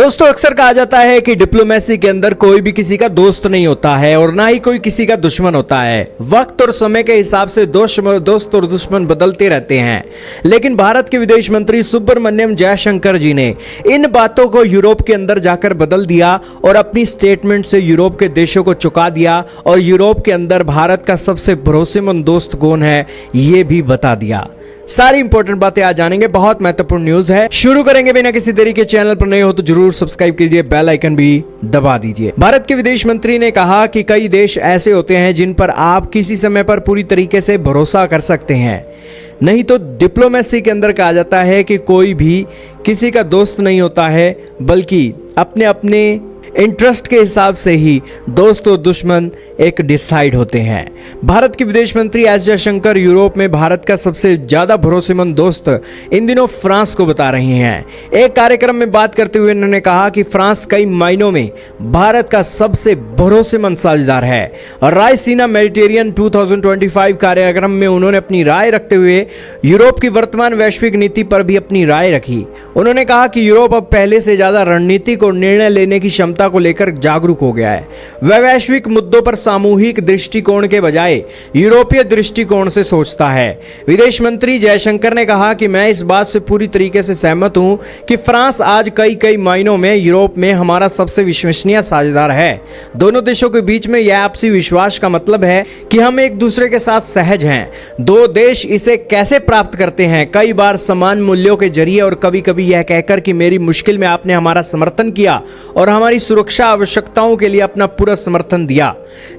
दोस्तों अक्सर कहा जाता है कि डिप्लोमेसी के अंदर कोई भी किसी का दोस्त नहीं होता है और ना ही कोई किसी का दुश्मन होता है। वक्त और समय के हिसाब से दोस्त और दुश्मन बदलते रहते हैं, लेकिन भारत के विदेश मंत्री सुब्रमण्यम जयशंकर जी ने इन बातों को यूरोप के अंदर जाकर बदल दिया और अपनी स्टेटमेंट से यूरोप के देशों को चुका दिया और यूरोप के अंदर भारत का सबसे भरोसेमंद दोस्त कौन है ये भी बता दिया। सारी इंपॉर्टेंट बातें आज जानेंगे, बहुत महत्वपूर्ण न्यूज है। शुरू करेंगे बिना किसी देरी के। चैनल पर नए हो तो जरूर सब्सक्राइब कीजिए, बेल आइकन भी दबा दीजिए। भारत के विदेश मंत्री ने कहा कि कई देश ऐसे होते हैं जिन पर आप किसी समय पर पूरी तरीके से भरोसा कर सकते हैं, नहीं तो डिप्लोमेसी के अंदर कहा जाता है कि कोई भी किसी का दोस्त नहीं होता है, बल्कि अपने अपने इंटरेस्ट के हिसाब से ही दोस्त और दुश्मन एक डिसाइड होते हैं। भारत के विदेश मंत्री एस जयशंकर यूरोप में भारत का सबसे ज्यादा भरोसेमंद दोस्त इन दिनों फ्रांस को बता रहे हैं। एक कार्यक्रम में बात करते हुए उन्होंने कहा कि फ्रांस कई मायनों में भारत का सबसे भरोसेमंद साझेदार है। और रायसीना मेडिटेरियन 2025 कार्यक्रम में उन्होंने अपनी राय रखते हुए यूरोप की वर्तमान वैश्विक नीति पर भी अपनी राय रखी। उन्होंने कहा कि यूरोप अब पहले से ज्यादा रणनीतिक और निर्णय लेने की क्षमता को लेकर जागरूक हो गया है। वह वैश्विक मुद्दों पर सामूहिक दृष्टिकोण के बजाय यूरोपीय दृष्टिकोण से सोचता है। विदेश मंत्री जयशंकर ने कहा कि मैं इस बात से पूरी तरीके से सहमत हूं कि फ्रांस आज कई मायनों में यूरोप में हमारा सबसे विश्वसनीय साझेदार है। दोनों देशों के बीच में यह आपसी विश्वास का मतलब है कि हम एक दूसरे के साथ सहज हैं। दो देश इसे कैसे प्राप्त करते हैं? कई बार समान मूल्यों के जरिए और कभी कभी यह कहकर कि मेरी मुश्किल में आपने हमारा समर्थन किया और हमारी सुरक्षा आवश्यकताओं के लिए अपना पूरा समर्थन दिया।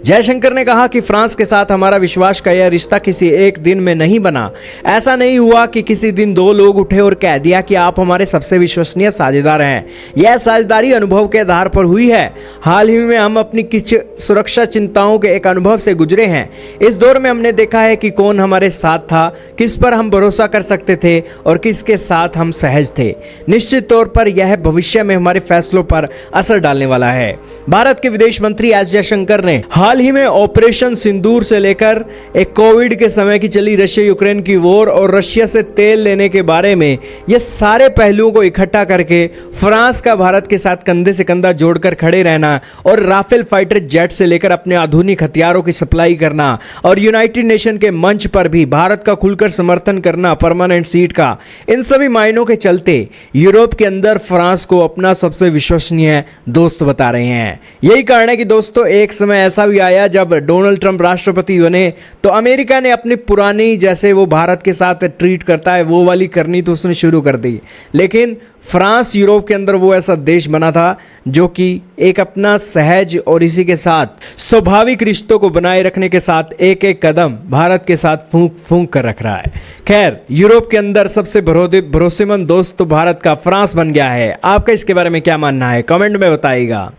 जयशंकर ने कहा कि फ्रांस के साथ हमारा विश्वास का यह रिश्ता किसी एक दिन में नहीं बना। ऐसा नहीं हुआ कि किसी दिन दो लोग उठे और कह दिया कि आप हमारे सबसे विश्वसनीय साझेदार हैं। यह साझेदारी अनुभव के आधार पर हुई है। हाल ही में हम अपनी कुछ सुरक्षा चिंताओं के एक अनुभव से गुजरे हैं। इस दौर में हमने देखा है कि कौन हमारे साथ था, किस पर हम भरोसा कर सकते थे और किसके साथ हम सहज थे। निश्चित तौर पर यह भविष्य में हमारे फैसलों पर असर डालने वाला है। भारत के विदेश मंत्री एस जयशंकर ने हाल ही में ऑपरेशन सिंदूर से लेकर एक कोविड के समय की चली रशिया यूक्रेन की वॉर और रशिया से तेल लेने के बारे में ये सारे पहलुओं को इकट्ठा करके फ्रांस का भारत के साथ कंधे से कंधा जोड़कर खड़े रहना और राफेल फाइटर जेट से लेकर अपने आधुनिक हथियारों की सप्लाई करना और यूनाइटेड नेशन के मंच पर भी भारत का खुलकर समर्थन करना परमानेंट सीट का, इन सभी मायनों के चलते यूरोप के अंदर फ्रांस को अपना सबसे विश्वसनीय दोस्त बता रहे हैं। यही कारण है कि दोस्तों एक समय ऐसा भी आया जब डोनाल्ड ट्रंप राष्ट्रपति बने तो अमेरिका ने अपनी पुरानी जैसे वो भारत के साथ ट्रीट करता है वो वाली करनी तो उसने शुरू कर दी, लेकिन फ्रांस यूरोप के अंदर वो ऐसा देश बना था जो कि एक अपना सहज और इसी के साथ स्वाभाविक रिश्तों को बनाए रखने के साथ एक एक कदम भारत के साथ फूंक फूंक कर रख रहा है। खैर, यूरोप के अंदर सबसे भरोसेमंद दोस्त तो भारत का फ्रांस बन गया है। आपका इसके बारे में क्या मानना है? कमेंट में बताइएगा।